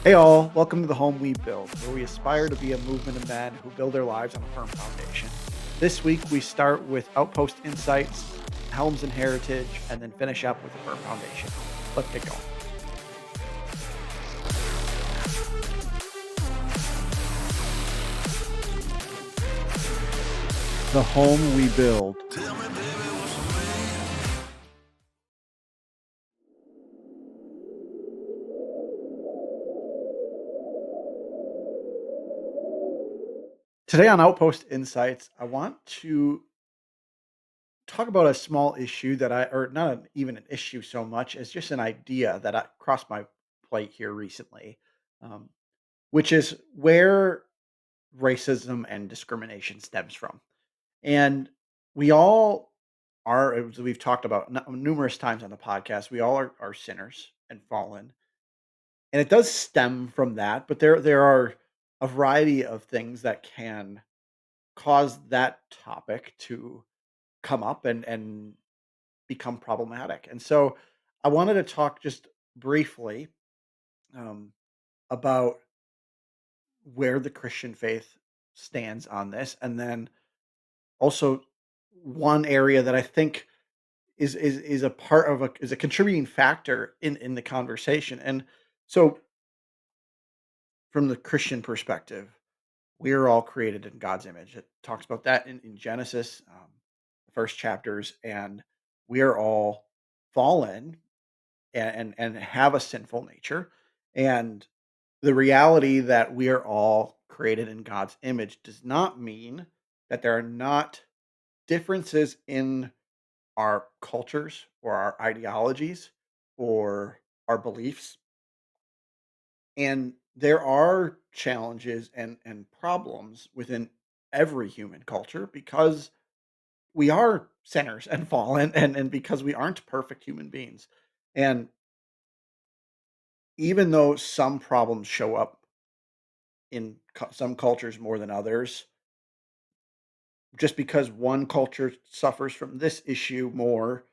Hey all, welcome to the home we build, where we aspire to be a movement of men who build their lives on a firm foundation. This week we start with Outpost Insights, Helms and Heritage, and then finish up with a firm foundation. Let's get going. The home we build. Today on Outpost Insights, I want to talk about a small issue or not even an issue so much as just an idea that I crossed my plate here recently, um, which is where racism and discrimination stems from. And we all are, as we've talked about numerous times on the podcast, we all are sinners and fallen. And it does stem from that, but there are a variety of things that can cause that topic to come up and become problematic. And so I wanted to talk just briefly um, about where the Christian faith stands on this, and then also one area that I think is a part of a contributing factor in the conversation. And so from the Christian perspective, we are all created in God's image. It talks about that in Genesis, the first chapters, and we are all fallen and have a sinful nature. And the reality that we are all created in God's image does not mean that there are not differences in our cultures or our ideologies or our beliefs. And there are challenges and problems within every human culture because we are sinners and fallen and because we aren't perfect human beings. And even though some problems show up in some cultures more than others, just because one culture suffers from this issue more,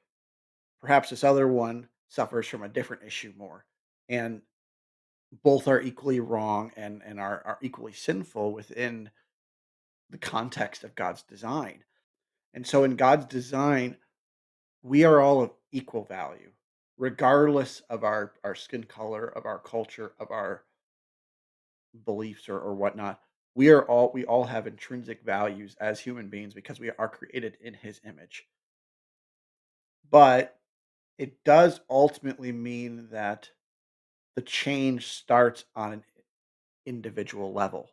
perhaps this other one suffers from a different issue more. And both are equally wrong and are equally sinful within the context of God's design. And so in God's design, we are all of equal value, regardless of our skin color, of our culture, of our beliefs or whatnot. We all have intrinsic values as human beings because we are created in his image. But it does ultimately mean that the change starts on an individual level.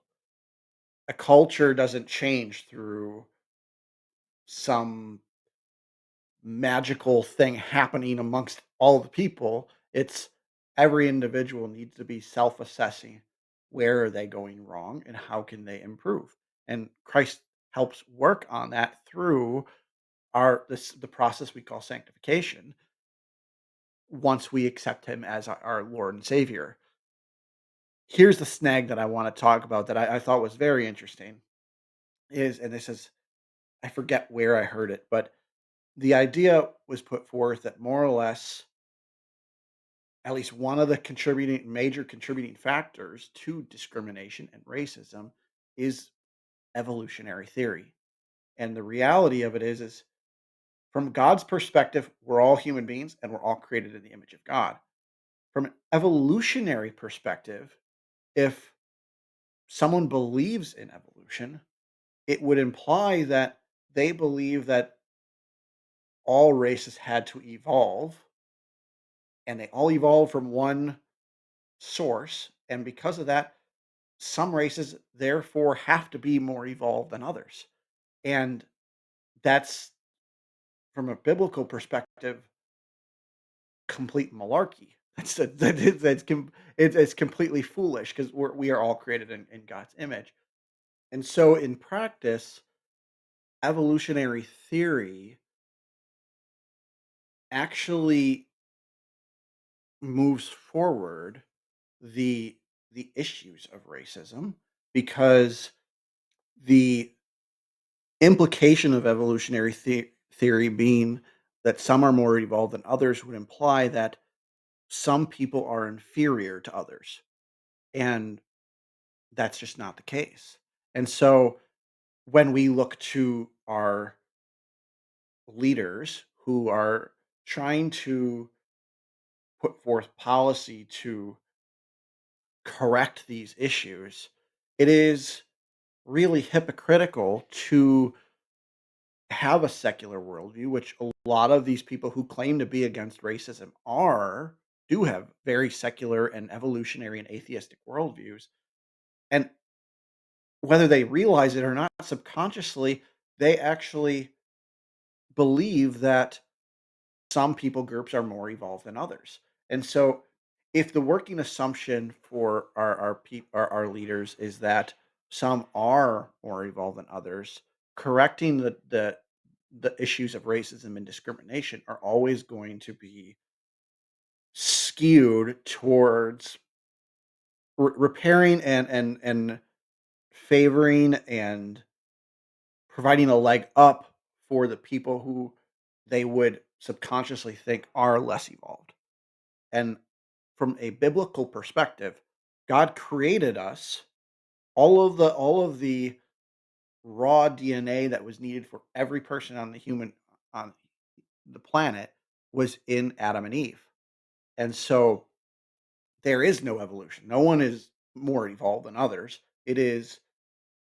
A culture doesn't change through some magical thing happening amongst all the people. It's every individual needs to be self-assessing. Where are they going wrong and how can they improve? And Christ helps work on that through the process we call sanctification once we accept him as our Lord and Savior. Here's the snag that I want to talk about that I thought was very interesting is, and this is, I forget where I heard it, but the idea was put forth that more or less at least one of the major contributing factors to discrimination and racism is evolutionary theory. And the reality of it is from God's perspective, we're all human beings and we're all created in the image of God. From an evolutionary perspective, if someone believes in evolution, it would imply that they believe that all races had to evolve and they all evolved from one source. And because of that, some races therefore have to be more evolved than others. And that's, from a biblical perspective, complete malarkey. It's completely foolish because we are all created in God's image. And so in practice, evolutionary theory actually moves forward the the issues of racism because the implication of evolutionary theory being that some are more evolved than others would imply that some people are inferior to others. And that's just not the case. And so when we look to our leaders who are trying to put forth policy to correct these issues, it is really hypocritical to have a secular worldview, which a lot of these people who claim to be against racism do have very secular and evolutionary and atheistic worldviews. And whether they realize it or not, subconsciously, they actually believe that some people groups are more evolved than others. And so if the working assumption for our leaders is that some are more evolved than others, correcting the issues of racism and discrimination are always going to be skewed towards repairing and favoring and providing a leg up for the people who they would subconsciously think are less evolved. And from a biblical perspective, God created us. All of the raw DNA that was needed for every person on the planet was in Adam and Eve. And so there is no evolution. No one is more evolved than others. It is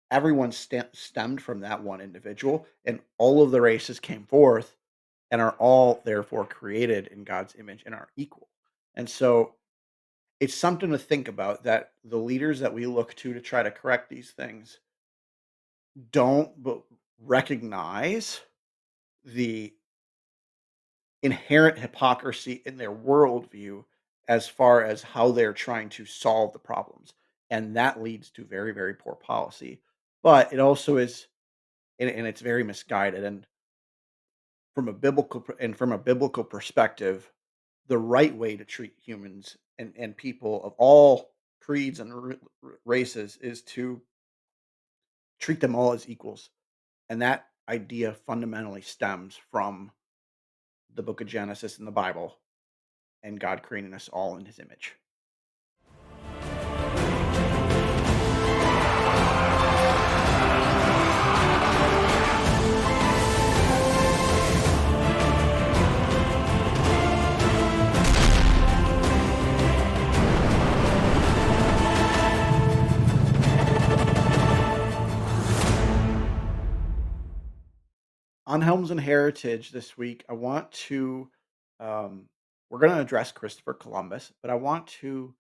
everyone stemmed from that one individual, and all of the races came forth and are all therefore created in God's image and are equal. And so it's something to think about that the leaders that we look to try to correct these things don't recognize the inherent hypocrisy in their worldview as far as how they're trying to solve the problems. And that leads to very, very poor policy. But it also is, and it's very misguided. And from a biblical perspective, the right way to treat humans and people of all creeds and races is to treat them all as equals. And that idea fundamentally stems from the book of Genesis in the Bible and God creating us all in his image. On Helms and Heritage this week, I want to, um, we're going to address Christopher Columbus, but I want to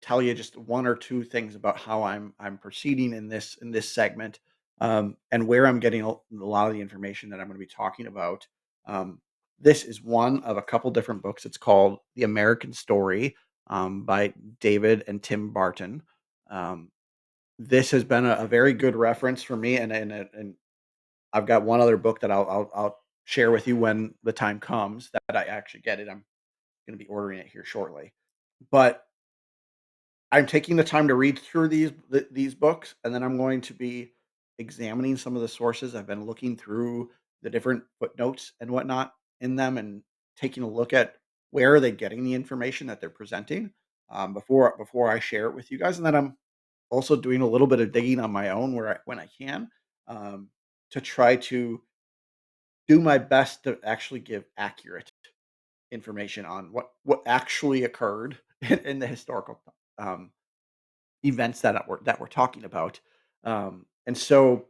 tell you just one or two things about how I'm proceeding in this segment, and where I'm getting a lot of the information that I'm going to be talking about. Um, this is one of a couple different books. It's called The American Story, by David and Tim Barton. Um, this has been a very good reference for me, and I've got one other book that I'll share with you when the time comes that I actually get it. I'm going to be ordering it here shortly, but I'm taking the time to read through these books, and then I'm going to be examining some of the sources. I've been looking through the different footnotes and whatnot in them, and taking a look at where are they getting the information that they're presenting, before I share it with you guys. And then I'm also doing a little bit of digging on my own when I can, um, to try to do my best to actually give accurate information on what actually occurred in the historical um, events that we're talking about. And so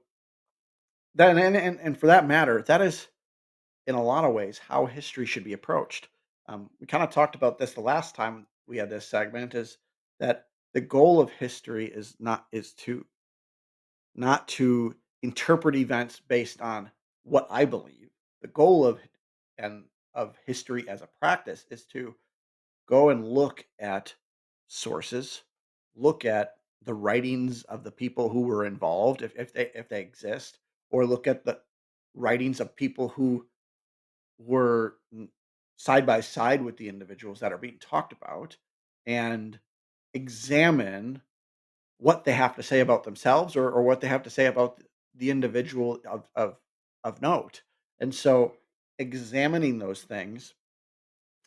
that and for that matter, that is in a lot of ways how history should be approached. We kind of talked about this the last time we had this segment, is that the goal of history is not to interpret events based on what I believe. The goal and of history as a practice is to go and look at sources, look at the writings of the people who were involved, if they exist, or look at the writings of people who were side by side with the individuals that are being talked about, and examine what they have to say about themselves, or what they have to say about the individual of note. And so examining those things,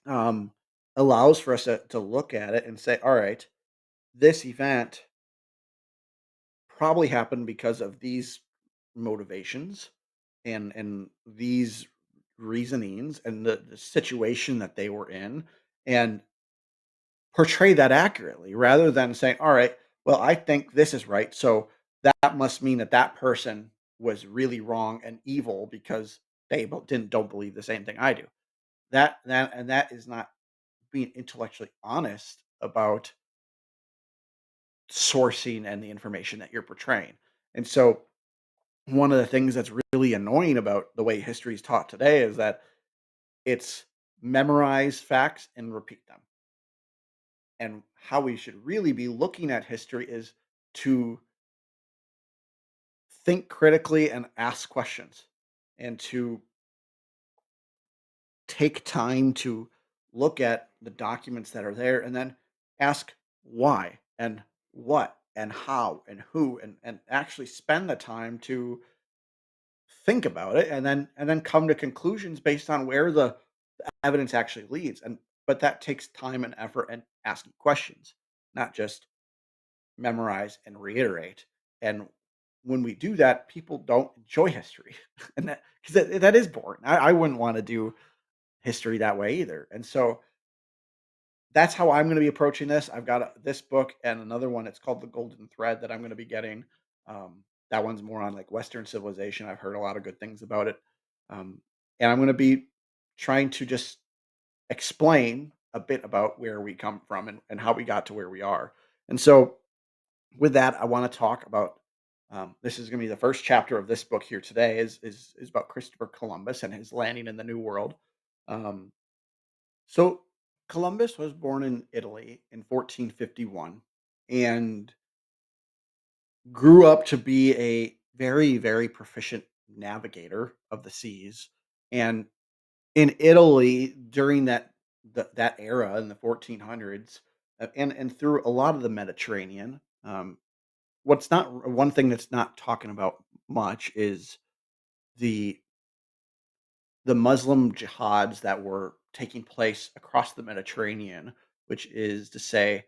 um, allows for us to look at it and say, all right, this event probably happened because of these motivations and these reasonings and the situation that they were in, and portray that accurately rather than saying, all right, well, I think this is right, so that must mean that that person was really wrong and evil because they don't believe the same thing I do. That is not being intellectually honest about sourcing and the information that you're portraying. And so one of the things that's really annoying about the way history is taught today is that it's memorize facts and repeat them. And how we should really be looking at history is to think critically and ask questions and to take time to look at the documents that are there and then ask why and what and how and who, and actually spend the time to think about it and then come to conclusions based on where the evidence actually leads. And but that takes time and effort and asking questions, not just memorize and reiterate. And when we do that, people don't enjoy history, and that because that is boring. I wouldn't want to do history that way either. And so that's how I'm going to be approaching this. I've got this book and another one. It's called The Golden Thread that I'm going to be getting. That one's more on like Western civilization. I've heard a lot of good things about it, um, and I'm going to be trying to just explain a bit about where we come from and how we got to where we are. And so with that, I want to talk about. This is going to be the first chapter of this book here today. Is about Christopher Columbus and his landing in the New World. Um, so Columbus was born in Italy in 1451 and grew up to be a very, very proficient navigator of the seas. And in Italy during that era in the 1400s, and through a lot of the Mediterranean, what's not one thing that's not talking about much is the the Muslim jihads that were taking place across the Mediterranean, which is to say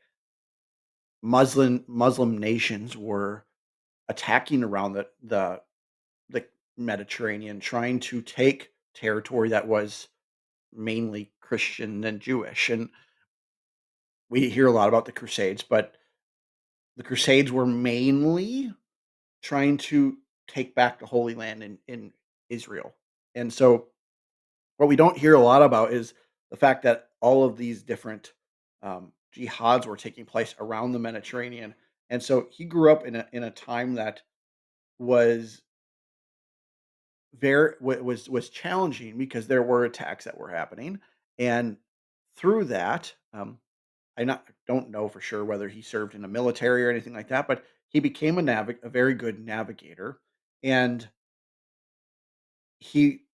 Muslim nations were attacking around the Mediterranean, trying to take territory that was mainly Christian and Jewish. And we hear a lot about the Crusades, but the Crusades were mainly trying to take back the Holy Land in Israel. And so what we don't hear a lot about is the fact that all of these different jihads were taking place around the Mediterranean. And so he grew up in a time that was was challenging because there were attacks that were happening, and through that, I not don't know for sure whether he served in the military or anything like that, but he became a very good navigator, and he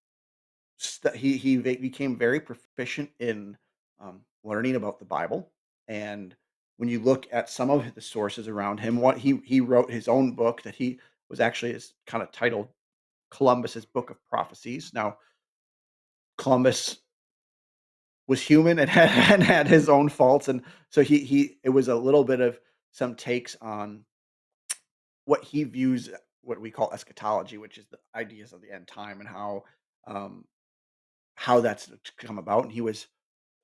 became very proficient in learning about the Bible. And when you look at some of the sources around him, what he wrote his own book that he was actually is kind of titled Columbus's Book of Prophecies. Now, Columbus was human and had, and had his own faults, and so he it was a little bit of some takes on what he views what we call eschatology, which is the ideas of the end time and um, how that's to come about. And he was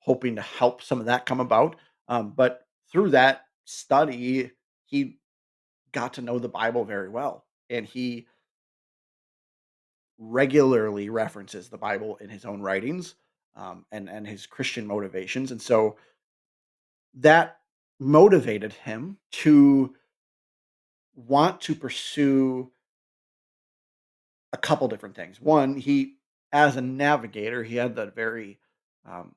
hoping to help some of that come about. But through that study, he got to know the Bible very well, and he regularly references the Bible in his own writings, and his Christian motivations. And so that motivated him to want to pursue a couple different things. One, he as a navigator, he had that very um,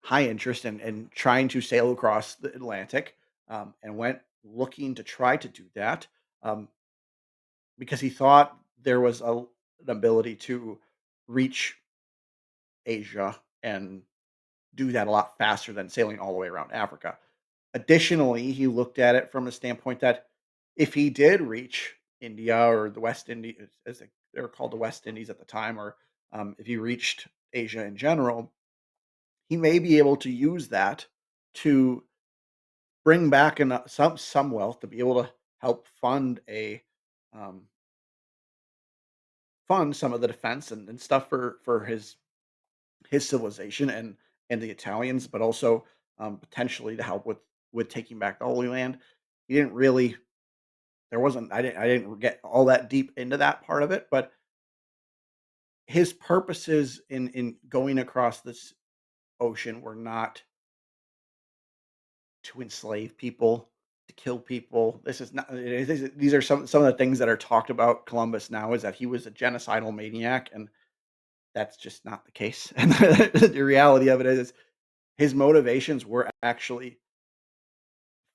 high interest in trying to sail across the Atlantic, and went looking to try to do that, um, because he thought there was an ability to reach Asia and do that a lot faster than sailing all the way around Africa. Additionally, he looked at it from a standpoint that if he did reach India or the West Indies, as they were called the West Indies at the time, or if he reached Asia in general, he may be able to use that to bring back some wealth to be able to help um, fund some of the defense and stuff for his civilization and the Italians, but also potentially to help with taking back the Holy Land. He didn't really there wasn't I didn't get all that deep into that part of it, but his purposes in going across this ocean were not to enslave people, to kill people. This is not. These are some of the things that are talked about Columbus now is that he was a genocidal maniac, and that's just not the case. And the reality of it is, his motivations were actually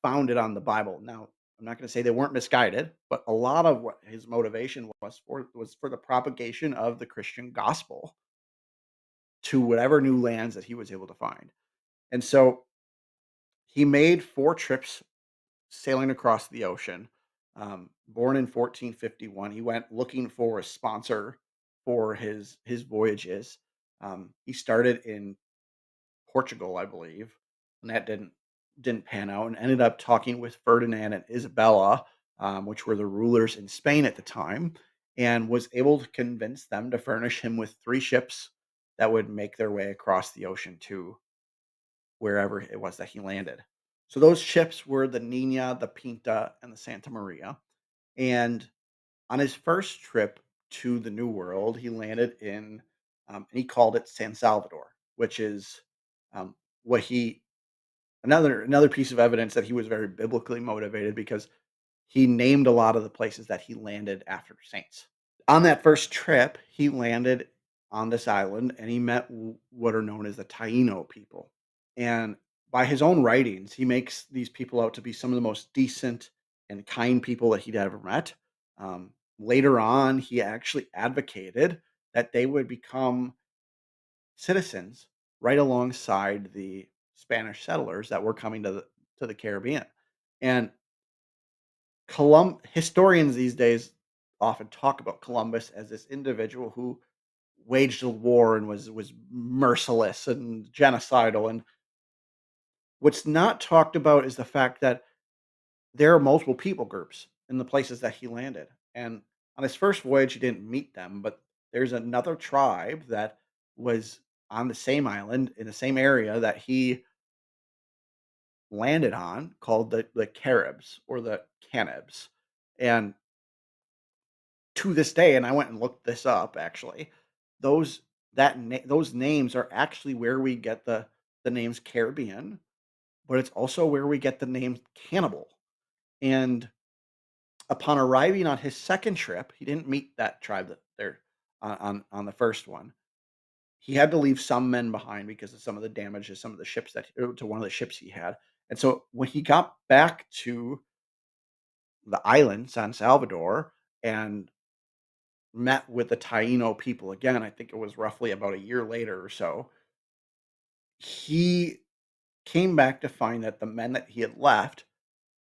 founded on the Bible. Now, I'm not going to say they weren't misguided, but a lot of what his motivation was for the propagation of the Christian gospel to whatever new lands that he was able to find. And so he made 4 trips sailing across the ocean. Born in 1451, he went looking for a sponsor for his voyages. He started in Portugal, I believe, and that didn't pan out, and ended up talking with Ferdinand and Isabella, which were the rulers in Spain at the time, and was able to convince them to furnish him with 3 ships that would make their way across the ocean to wherever it was that he landed. So those ships were the Nina, the Pinta, and the Santa Maria. And on his first trip to the New World, he landed and he called it San Salvador, which is what he another piece of evidence that he was very biblically motivated because he named a lot of the places that he landed after saints. On that first trip, he landed on this island and he met what are known as the Taino people. And by his own writings, he makes these people out to be some of the most decent and kind people that he'd ever met. Later on, he actually advocated that they would become citizens right alongside the Spanish settlers that were coming to the Caribbean. And historians these days often talk about Columbus as this individual who waged a war and was merciless and genocidal. And what's not talked about is the fact that there are multiple people groups in the places that he landed. And on his first voyage, he didn't meet them, but there's another tribe that was on the same island in the same area that he landed on called the Caribs or the Canibs. And to this day, and I went and looked this up actually, those those names are actually where we get the names Caribbean, but it's also where we get the name cannibal. And upon arriving on his second trip, he didn't meet that tribe that there on the first one. He had to leave some men behind because of some of the damage to some of the ships to one of the ships he had. And so when he got back to the island, San Salvador, and met with the Taino people again, I think it was roughly about a year later or so, he came back to find that the men that he had left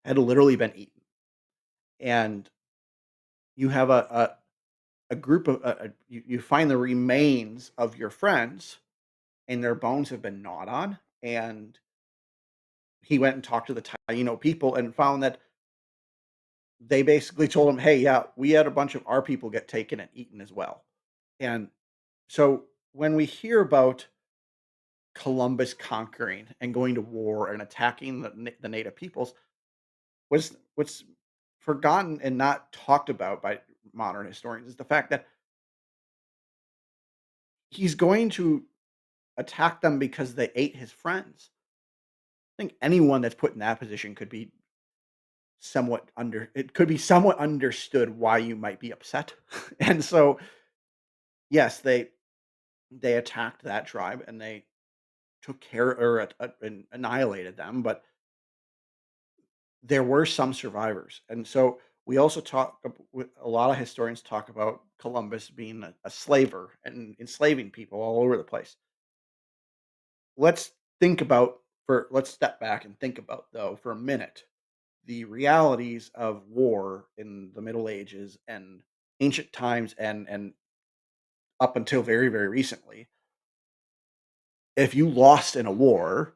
had literally been eaten. And you have a group of you find the remains of your friends and their bones have been gnawed on. And he went and talked to the Taino people and found that they basically told him, hey, yeah, we had a bunch of our people get taken and eaten as well. And so when we hear about Columbus conquering and going to war and attacking the native peoples, what's forgotten and not talked about by modern historians is the fact that he's going to attack them because they ate his friends. I think anyone that's put in that position could be somewhat understood why you might be upset. And so, yes, they attacked that tribe and they took care or and annihilated them, but there were some survivors. And so we also a lot of historians talk about Columbus being a slaver and enslaving people all over the place. Let's let's step back and think about though for a minute the realities of war in the Middle Ages and ancient times and up until very, very recently. If you lost in a war,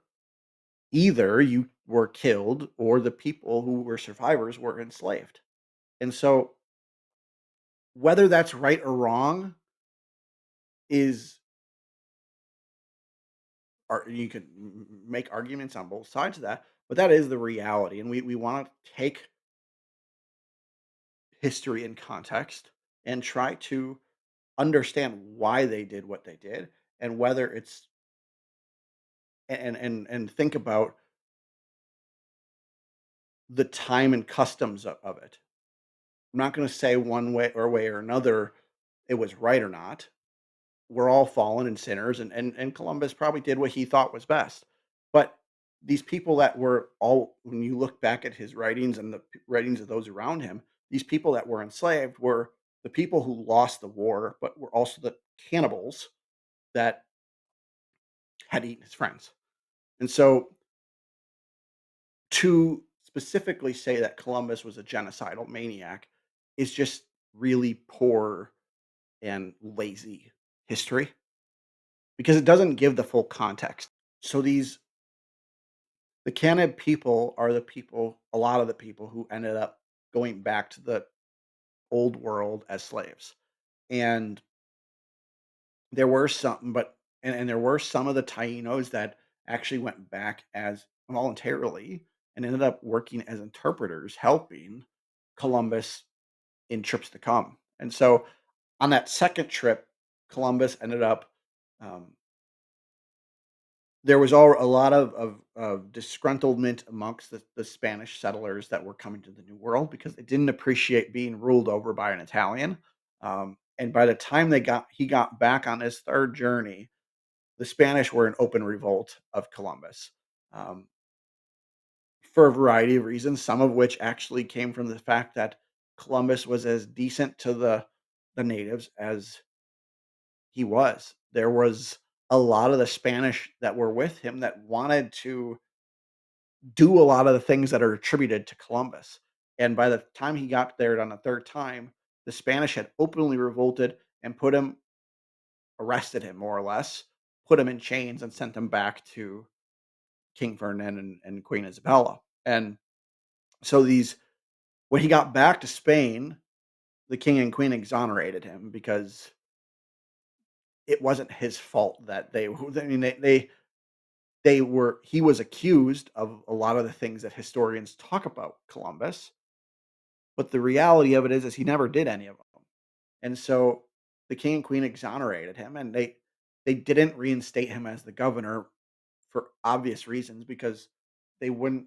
Either you were killed or the people who were survivors were enslaved. And so whether that's right or wrong is you could make arguments on both sides of that, but that is the reality. And we want to take history in context and try to understand why they did what they did and whether it's and think about the time and customs of it. I'm not going to say one way or another it was right or not. We're all fallen and sinners, and Columbus probably did what he thought was best. But these people that were all, when you look back at his writings and the writings of those around him, these people that were enslaved were the people who lost the war, but were also the cannibals that had eaten his friends. And so to specifically say that Columbus was a genocidal maniac is just really poor and lazy history because it doesn't give the full context. So the Canad people are the people, a lot of the people who ended up going back to the old world as slaves. And there were some, but and there were some of the Tainos that actually went back as voluntarily and ended up working as interpreters, helping Columbus in trips to come. And so on that second trip, Columbus ended up there was all a lot of disgruntlement amongst the Spanish settlers that were coming to the New World because they didn't appreciate being ruled over by an Italian. And by the time he got back on his third journey, the Spanish were in open revolt of Columbus um, for a variety of reasons. Some of which actually came from the fact that Columbus was as decent to the natives as he was. There was a lot of the Spanish that were with him that wanted to do a lot of the things that are attributed to Columbus. And by the time he got there on a third time, the Spanish had openly revolted and arrested him more or less, put him in chains and sent him back to King Ferdinand and Queen Isabella. And so when he got back to Spain, the king and queen exonerated him because it wasn't his fault that I mean they were he was accused of a lot of the things that historians talk about Columbus, but the reality of it is he never did any of them. And so the king and queen exonerated him, and they didn't reinstate him as the governor for obvious reasons because they wouldn't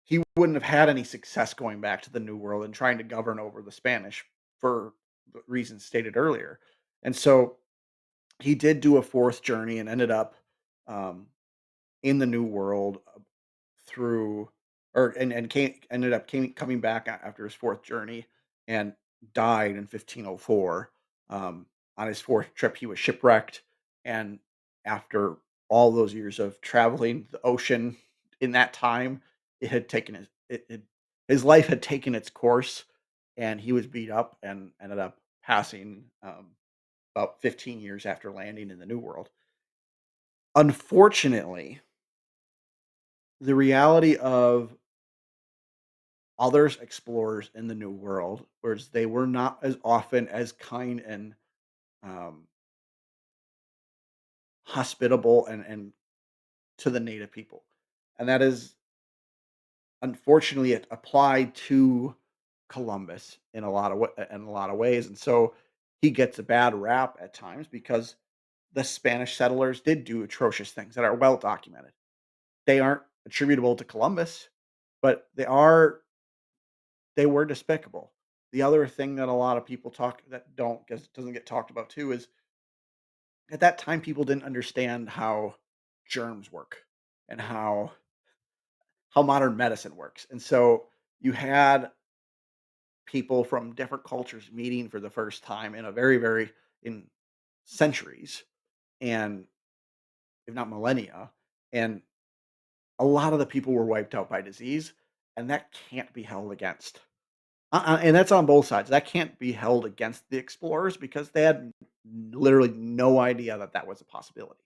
he wouldn't have had any success going back to the New World and trying to govern over the Spanish for the reasons stated earlier. And so he did do a fourth journey and ended up um, in the New World through or and coming back after his fourth journey and died in 1504. On his fourth trip, he was shipwrecked, and after all those years of traveling the ocean in that time, it had taken his life had taken its course, and he was beat up and ended up passing about 15 years after landing in the New World. Unfortunately, the reality of others explorers in the New World, whereas they were not as often as kind and um, hospitable and to the native people, and that is unfortunately it applied to Columbus in in a lot of ways, and so he gets a bad rap at times because the Spanish settlers did do atrocious things that are well documented. They aren't attributable to Columbus, but they were despicable. The other thing that a lot of people talk that don't guess doesn't get talked about too is at that time people didn't understand how germs work and how modern medicine works. And so you had people from different cultures meeting for the first time in a very in centuries and if not millennia, and a lot of the people were wiped out by disease, and that can't be held against. And that's on both sides. That can't be held against the explorers because they had literally no idea that that was a possibility.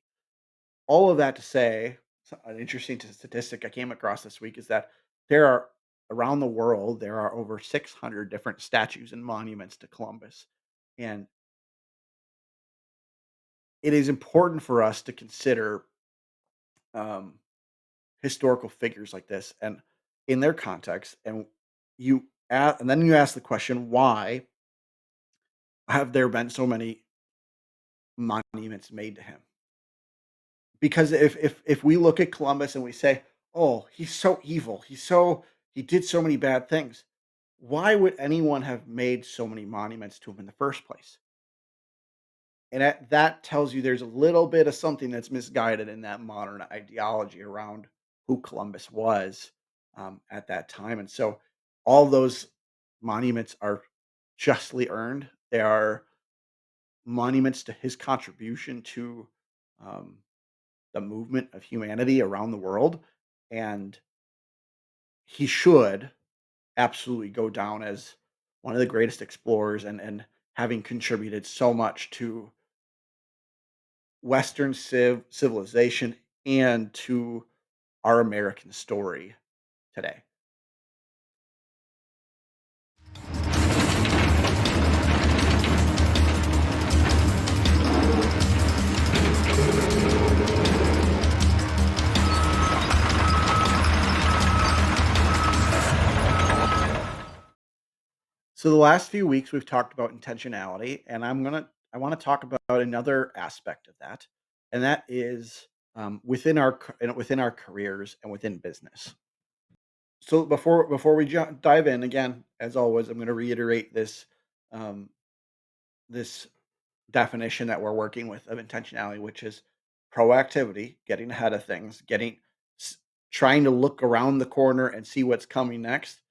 All of that to say, An interesting statistic I came across this week is that there are around the world there are over 600 different statues and monuments to Columbus, and it is important for us to consider um, historical figures like this and in their context. And then you ask the question, why have there been so many monuments made to him? Because if we look at Columbus and we say, "Oh, he's so evil. He did so many bad things." Why would anyone have made so many monuments to him in the first place? And that tells you there's a little bit of something that's misguided in that modern ideology around who Columbus was at that time. And so all those monuments are justly earned. They are monuments to his contribution to um, the movement of humanity around the world. And he should absolutely go down as one of the greatest explorers and having contributed so much to Western civilization and to our American story today. So the last few weeks we've talked about intentionality, and I want to talk about another aspect of that, and that is within our careers and within business. So before we dive in again, as always, I'm going to reiterate um, this definition that we're working with of intentionality, which is proactivity, getting ahead of things, s- trying to look around the corner and see what's coming next,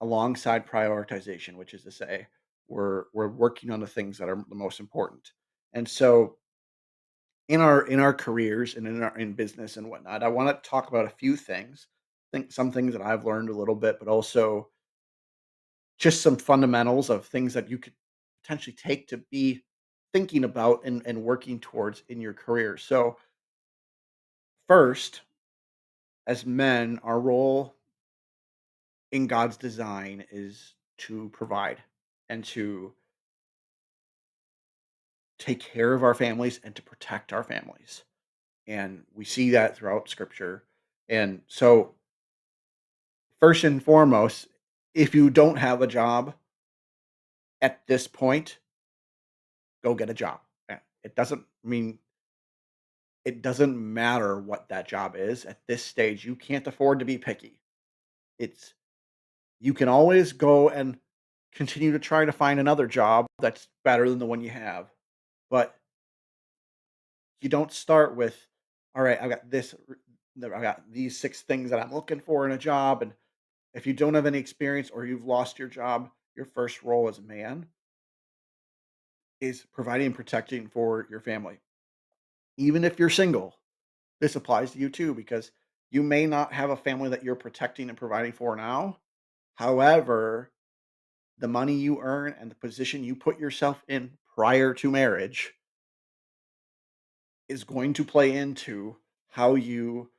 alongside prioritization, which is to say, we're working on the things that are the most important. And so, in our careers and in business and whatnot, I want to talk about a few things. Think some things that I've learned a little bit, but also just some fundamentals of things that you could potentially take to be thinking about and working towards in your career. So, first, as men, our role in God's design is to provide and to take care of our families and to protect our families. And we see that throughout scripture. And so, first and foremost, if you don't have a job at this point, go get a job. It doesn't mean it doesn't matter what that job is at this stage. You can't afford to be picky. It's You can always go and continue to try to find another job that's better than the one you have. But you don't start with, all right, I got these six things that I'm looking for in a job. And if you don't have any experience or you've lost your job, your first role as a man is providing and protecting for your family. Even if you're single, this applies to you too, because you may not have a family that you're protecting and providing for now. However, the money you earn and the position you put yourself in prior to marriage is going to play into how you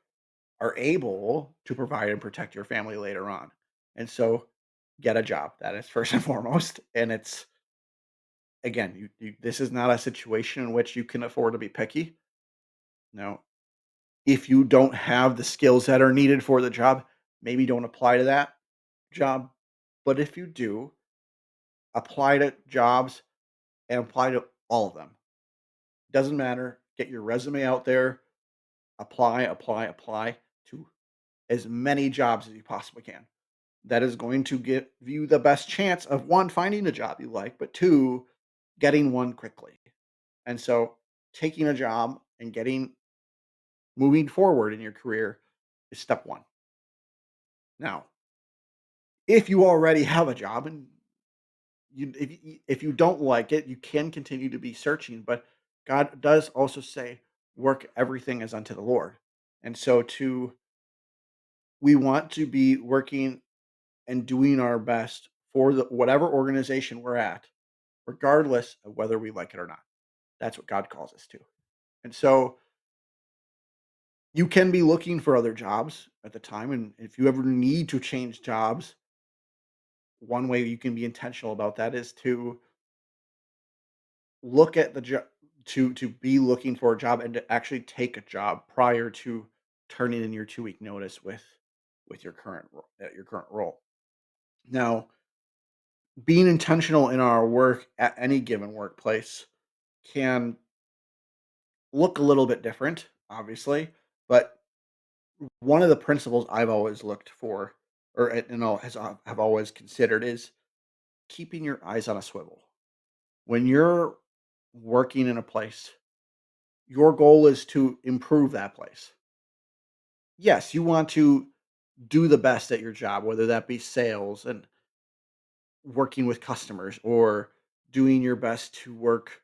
are able to provide and protect your family later on. And so get a job. That is first and foremost. And it's again, this is not a situation in which you can afford to be picky. No, if you don't have the skills that are needed for the job, maybe don't apply to that job. But if you do, apply to jobs and apply to all of them. Doesn't matter. Get your resume out there, apply to as many jobs as you possibly can. That is going to give you the best chance of one, finding a job you like, but two, getting one quickly. And so taking a job and getting moving forward in your career is step one. Now, if you already have a job and if you don't like it, you can continue to be searching, but God does also say, work everything as unto the Lord. And so to we want to be working and doing our best for the whatever organization we're at, regardless of whether we like it or not. That's what God calls us to. And so You can be looking for other jobs at the time, and if you ever need to change jobs, one way you can be intentional about that is to look at the job, to be looking for a job and to actually take a job prior to turning in your 2-week notice with your at your current role. Now, being intentional in our work at any given workplace can look a little bit different, obviously, but one of the principles I've always looked for, or have always considered, is keeping your eyes on a swivel. When you're working in a place, your goal is to improve that place. Yes, you want to do the best at your job, whether that be sales and working with customers, or doing your best to work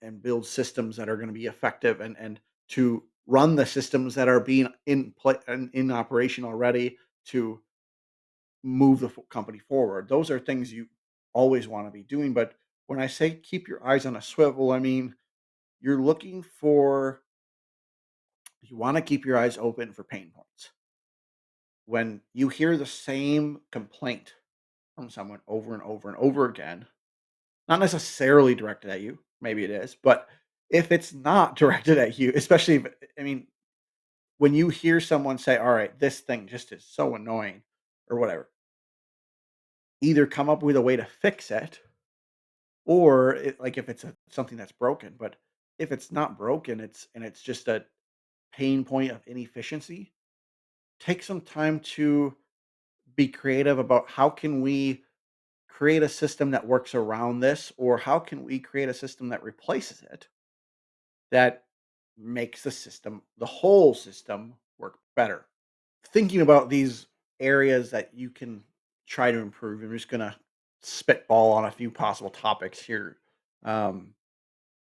and build systems that are going to be effective, and to run the systems that are being in play and in operation already to move the company forward. Those are things you always want to be doing. But when I say keep your eyes on a swivel, I mean you're looking for, you want to keep your eyes open for pain points. When you hear the same complaint from someone over and over and over again, not necessarily directed at you, maybe it is, but if it's not directed at you, especially if, I mean, when you hear someone say, "All right, this thing just is so annoying," or whatever, either come up with a way to fix it, or like if it's something that's broken. But if it's not broken, it's just a pain point of inefficiency. Take some time to be creative about how can we create a system that works around this, or how can we create a system that replaces it, that makes the whole system work better. Thinking about these areas that you can try to improve, I'm just gonna spitball on a few possible topics here, um,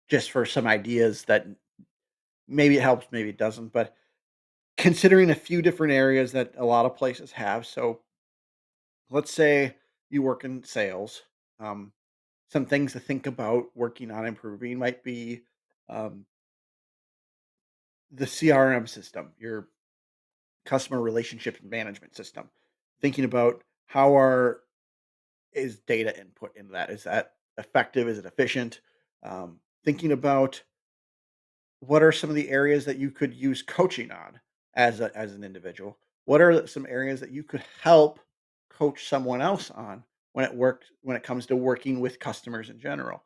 just for some ideas that maybe it helps, maybe it doesn't. But considering a few different areas that a lot of places have. So let's say you work in sales. Um, some things to think about working on improving might be um, the CRM system, your customer relationship management system. Thinking about how are is data input into that? Is that effective? Is it efficient? Thinking about what are some of the areas that you could use coaching on as an individual. What are some areas that you could help coach someone else on when it comes to working with customers in general?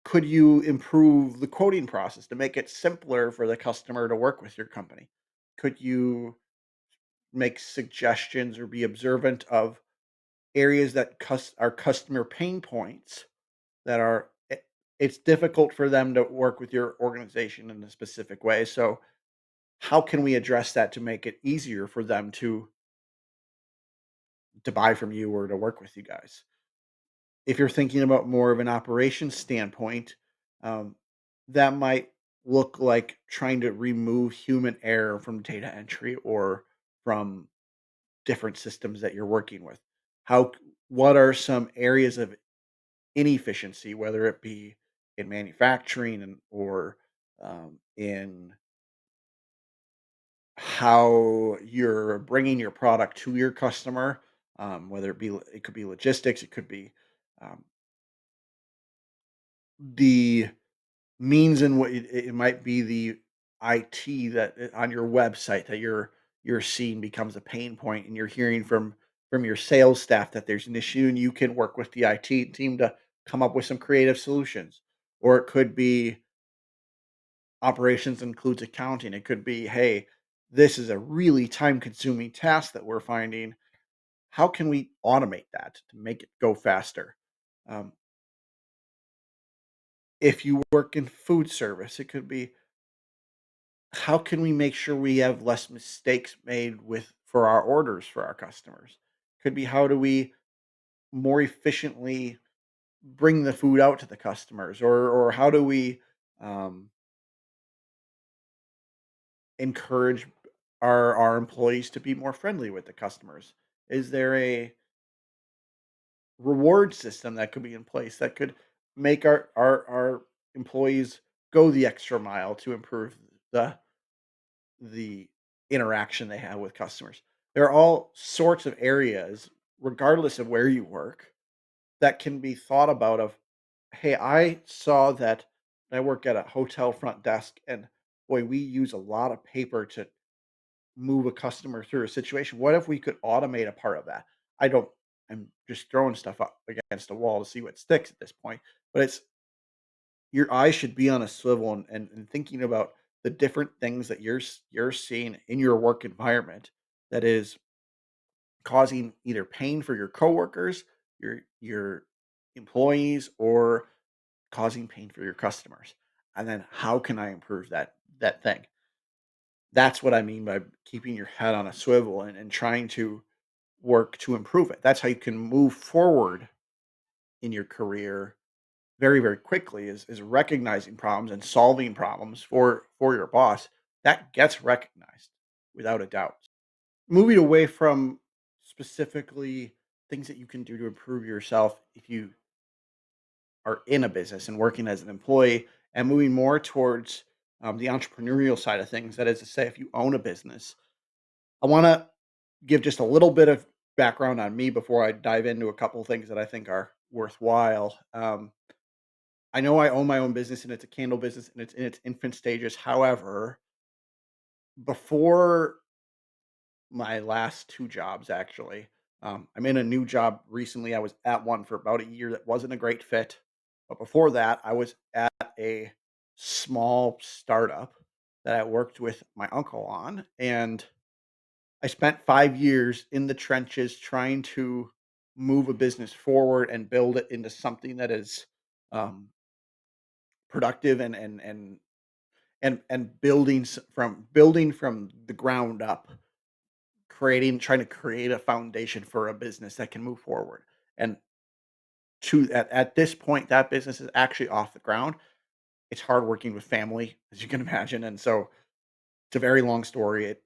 Could you improve the quoting process to make it simpler for the customer to work with your company? Could you make suggestions or be observant of areas that are customer pain points that are it's difficult for them to work with your organization in a specific way. So how can we address that to make it easier for them to buy from you or to work with you guys? If you're thinking about more of an operations standpoint, um, that might look like trying to remove human error from data entry or from different systems that you're working with. What are some areas of inefficiency, whether it be in manufacturing or in how you're bringing your product to your customer, whether it could be logistics, it could be um, the means in what it might be the IT that on your website that you're seeing becomes a pain point, and you're hearing from your sales staff that there's an issue, and you can work with the IT team to come up with some creative solutions. Or it could be operations includes accounting. It could be, hey, this is a really time consuming task that we're finding. How can we automate that to make it go faster? Um, if you work in food service, it could be, how can we make sure we have less mistakes made with for our orders for our customers? Could be, how do we more efficiently bring the food out to the customers, or how do we um, encourage our employees to be more friendly with the customers? Is there a reward system that could be in place that could make our employees go the extra mile to improve the the interaction they have with customers. There are all sorts of areas, regardless of where you work, that can be thought about of, hey, I saw that I work at a hotel front desk and boy, we use a lot of paper to move a customer through a situation. What if we could automate a part of that? I don't I'm just throwing stuff up against a wall to see what sticks at this point. But it's your eyes should be on a swivel and thinking about the different things that you're seeing in your work environment that is causing either pain for your coworkers, your employees, or causing pain for your customers. And then how can I improve that thing? That's what I mean by keeping your head on a swivel and trying to work to improve it. That's how you can move forward in your career very, very quickly is recognizing problems and solving problems for your boss. That gets recognized without a doubt. Moving away from specifically things that you can do to improve yourself if you are in a business and working as an employee, and moving more towards the entrepreneurial side of things. That is to say, if you own a business, I want to give just a little bit of background on me before I dive into a couple of things that I think are worthwhile. I know I own my own business and it's a candle business and it's in its infant stages. However, before my last 2 jobs, actually, I'm in a new job recently. I was at one for about a year that wasn't a great fit, but before that, I was at a small startup that I worked with my uncle on, and I spent 5 years in the trenches trying to move a business forward and build it into something that is, um, productive and building from the ground up, trying to create a foundation for a business that can move forward. And at this point, that business is actually off the ground. It's hard working with family, as you can imagine, and so it's a very long story. It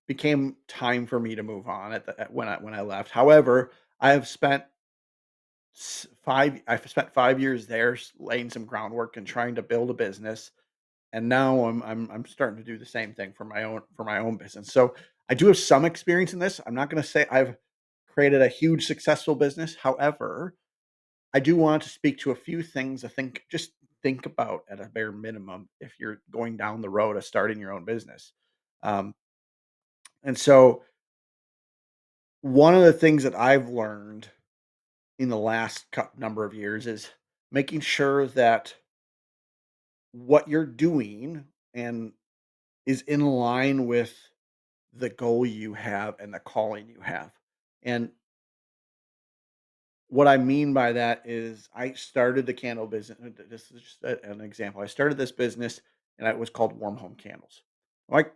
became time for me to move on when I left. However, I have spent 5 years there, laying some groundwork and trying to build a business, and now I'm starting to do the same thing for my own business. So I do have some experience in this. I'm not going to say I've created a huge successful business. However, I do want to speak to a few things I think just think about at a bare minimum if you're going down the road of starting your own business. Um, and so one of the things that I've learned in the last number of years is making sure that what you're doing and is in line with the goal you have and the calling you have. And what I mean by that is I started the candle business. This is just an example. I started this business and it was called Warm Home Candles. Well, I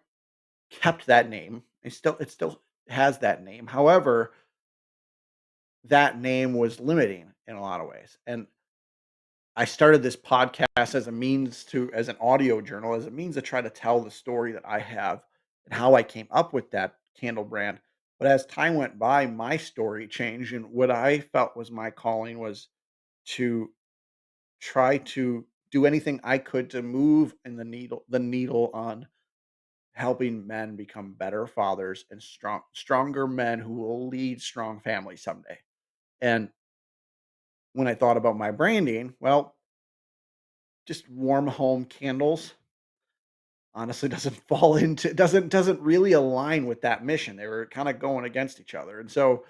kept that name. It still has that name. However, that name was limiting in a lot of ways. And I started this podcast as an audio journal, as a means to try to tell the story that I have and how I came up with that candle brand. But as time went by, my story changed, and what I felt was my calling was to try to do anything I could to move in the needle on helping men become better fathers and stronger men who will lead strong families someday. And when I thought about my branding, well, just warm home candles honestly doesn't fall into doesn't really align with that mission. They were kind of going against each other. And so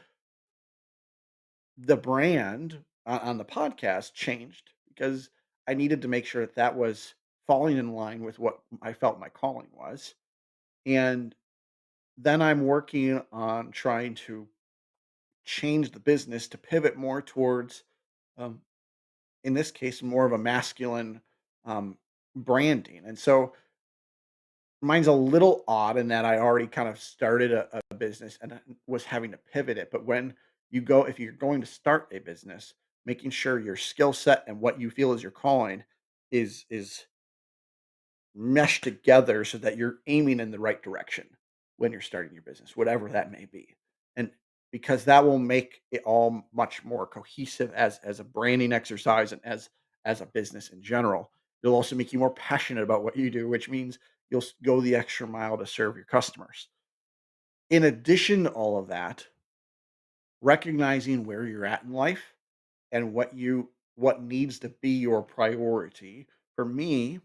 the brand on the podcast changed because I needed to make sure that that was falling in line with what I felt my calling was. And then I'm working on trying to change the business to pivot more towards, um, in this case, more of a masculine um, branding. And so mine's a little odd in that I already kind of started a business and was having to pivot it. But if you're going to start a business, making sure your skill set and what you feel is your calling is meshed together so that you're aiming in the right direction when you're starting your business, whatever that may be. And because that will make it all much more cohesive as a branding exercise and as a business in general. It'll also make you more passionate about what you do, which means go the extra mile to serve your customers. In addition to all of that, recognizing where you're at in life and what needs to be your priority. For me,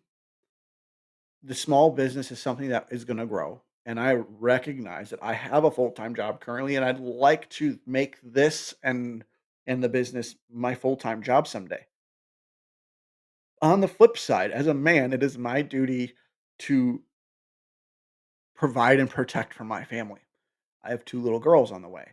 the small business is something that is going to grow, and I recognize that I have a full-time job currently, and I'd like to make this and the business my full-time job someday. On the flip side, as a man, it is my duty to provide and protect for my family. I have 2 little girls on the way.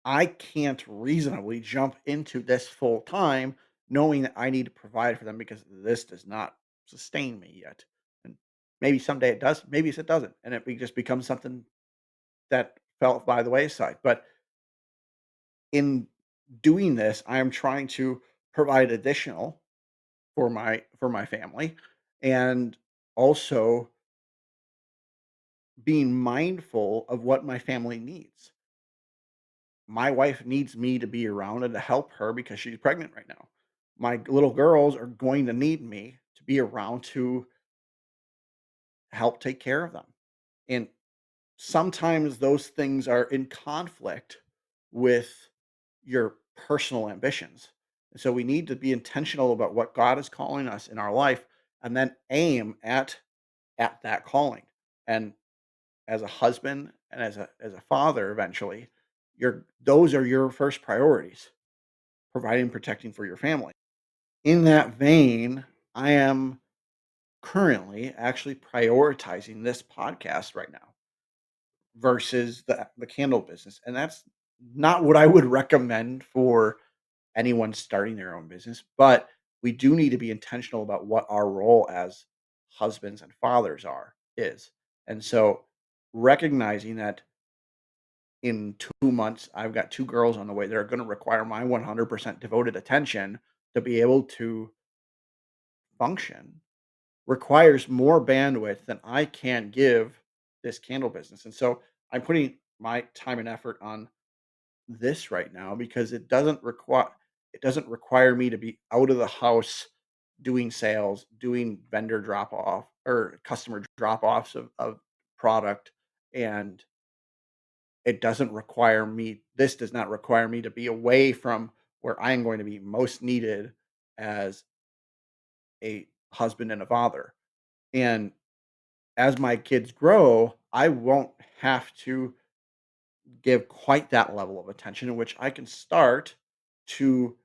I can't reasonably jump into this full time knowing that I need to provide for them because this does not sustain me yet. And maybe someday it does, maybe it doesn't. And just becomes something that fell by the wayside. But in doing this, I am trying to provide additional for my family, and also being mindful of what my family needs. My wife needs me to be around and to help her because she's pregnant right now. My little girls are going to need me to be around to help take care of them. And sometimes those things are in conflict with your personal ambitions. And so we need to be intentional about what God is calling us in our life and then aim at that calling. And as a husband and as a father eventually, your those are your first priorities, providing and protecting for your family. In that vein, I am currently actually prioritizing this podcast right now versus the candle business, and that's not what I would recommend for anyone starting their own business, but we do need to be intentional about what our role as husbands and fathers is. And so recognizing that in 2 months, I've got 2 girls on the way that are gonna require my 100% devoted attention to be able to function, requires more bandwidth than I can give this candle business, and so I'm putting my time and effort on this right now because it doesn't require me to be out of the house doing sales, doing vendor drop off or customer drop offs of product, and it doesn't require me this does not require me to be away from where I am going to be most needed as a husband and a father. And as my kids grow, I won't have to give quite that level of attention in which I can start to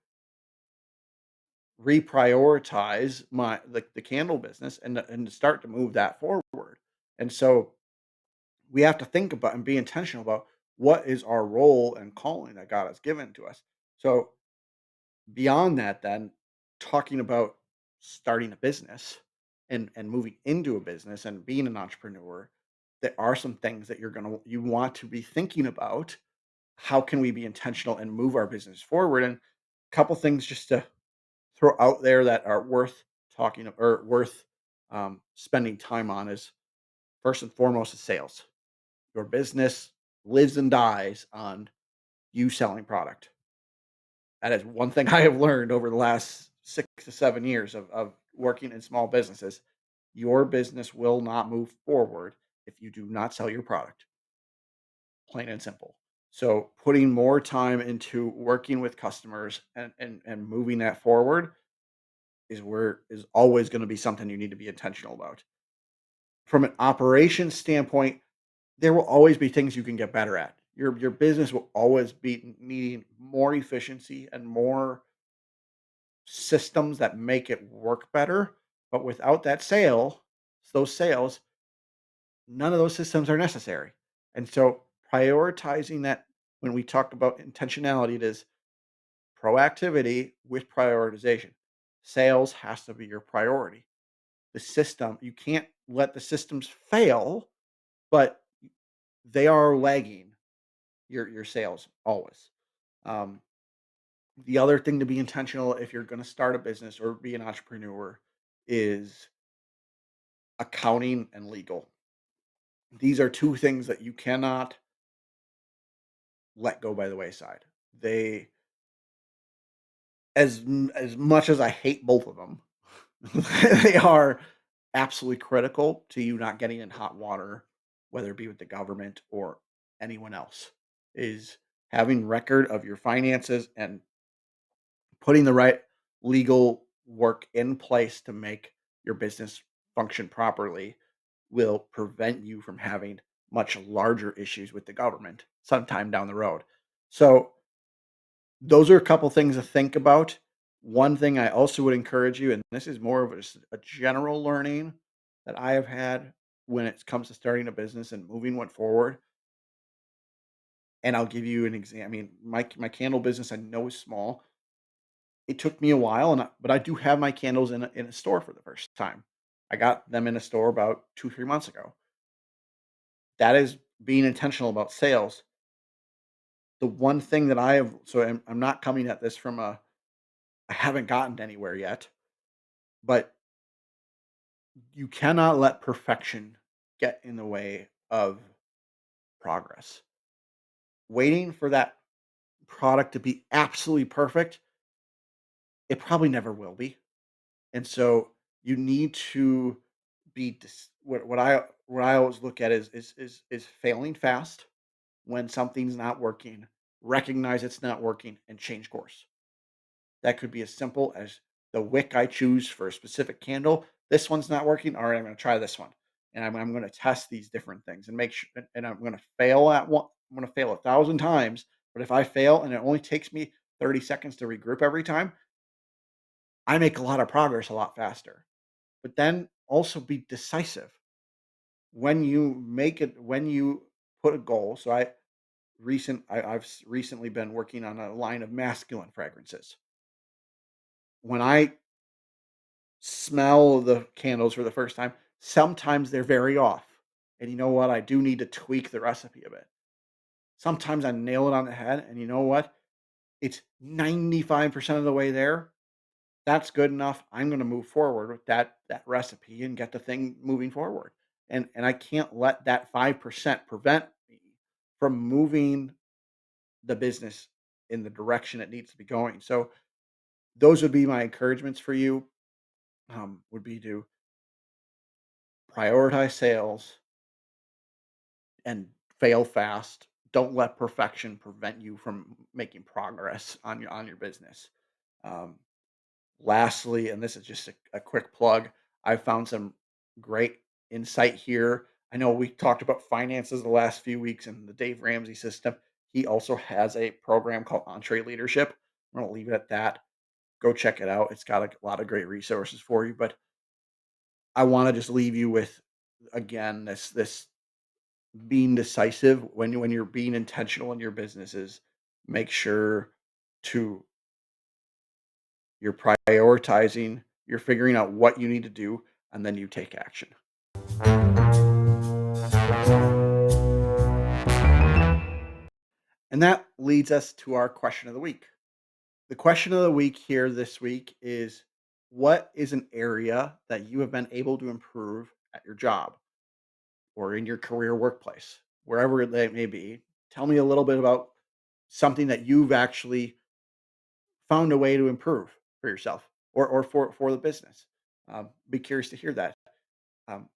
reprioritize the candle business and to start to move that forward. And so we have to think about and be intentional about what is our role and calling that God has given to us. So beyond that, then talking about starting a business and moving into a business and being an entrepreneur, there are some things that you want to be thinking about. How can we be intentional and move our business forward? And a couple things just to throw out there that are worth or worth spending time on is first and foremost is sales. Your business lives and dies on you selling product. That is one thing I have learned over the last 6 to 7 years of working in small businesses. Your business will not move forward if you do not sell your product, plain and simple. So putting more time into working with customers and moving that forward is always going to be something you need to be intentional about. From an operations standpoint, there will always be things you can get better at. Your business will always be needing more efficiency and more systems that make it work better. But without those sales, none of those systems are necessary. And so prioritizing that when we talk about intentionality, it is proactivity with prioritization. Sales has to be your priority. The system, you can't let the systems fail, but they are lagging your sales always. Um, the other thing to be intentional if you're going to start a business or be an entrepreneur is accounting and legal. These are two things that you cannot let go by the wayside. They as much as I hate both of them, they are absolutely critical to you not getting in hot water, whether it be with the government or anyone else, is having record of your finances and putting the right legal work in place to make your business function properly will prevent you from having much larger issues with the government sometime down the road. So those are a couple things to think about. One thing I also would encourage you, and this is more of a general learning that I have had when it comes to starting a business and moving one forward. And I'll give you an example. I mean, my candle business I know is small. It took me a while, but I do have my candles in a store for the first time. I got them in a store about 2 3 months ago. That is being intentional about sales. The one thing that I have, so I'm not coming at this from a I haven't gotten anywhere yet, but you cannot let perfection get in the way of progress. Waiting for that product to be absolutely perfect, it probably never will be. And so you need to be what I always look at is failing fast when something's not working, recognize it's not working and change course. That could be as simple as the wick I choose for a specific candle. This one's not working. All right, I'm going to try this one, and I'm going to test these different things and make sure. And I'm going to fail at one. I'm going to fail 1,000 times. But if I fail and it only takes me 30 seconds to regroup every time, I make a lot of progress a lot faster. But then also be decisive when you make it. When you put a goal. So I've recently been working on a line of masculine fragrances. When I smell the candles for the first time, sometimes they're very off. And you know what? I do need to tweak the recipe a bit. Sometimes I nail it on the head, and you know what? It's 95% of the way there. That's good enough. I'm going to move forward with that recipe and get the thing moving forward. And I can't let that 5% prevent me from moving the business in the direction it needs to be going. So those would be my encouragements for you. Would be to prioritize sales and fail fast. Don't let perfection prevent you from making progress on your business. Um, Lastly, and this is just a quick plug, I found some great insight here. I know we talked about finances the last few weeks and the Dave Ramsey system. He also has a program called Entree Leadership. I'm going to leave it at that. Go check it out. It's got a lot of great resources for you. But I want to just leave you with again this being decisive when you're being intentional in your businesses, make sure to you're prioritizing, you're figuring out what you need to do, and then you take action. And that leads us to our question of the week. The question of the week here this week is, what is an area that you have been able to improve at your job or in your career workplace, wherever that may be? Tell me a little bit about something that you've actually found a way to improve for yourself or for the business. Be curious to hear that. Um,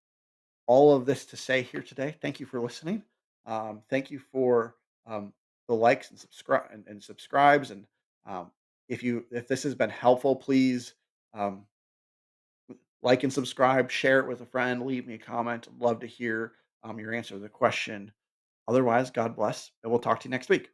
all of this to say here today. Thank you for listening. Thank you for the likes and subscribes. And um, if this has been helpful, please um, like and subscribe. Share it with a friend. Leave me a comment. I'd love to hear your answer to the question. Otherwise, God bless, and we'll talk to you next week.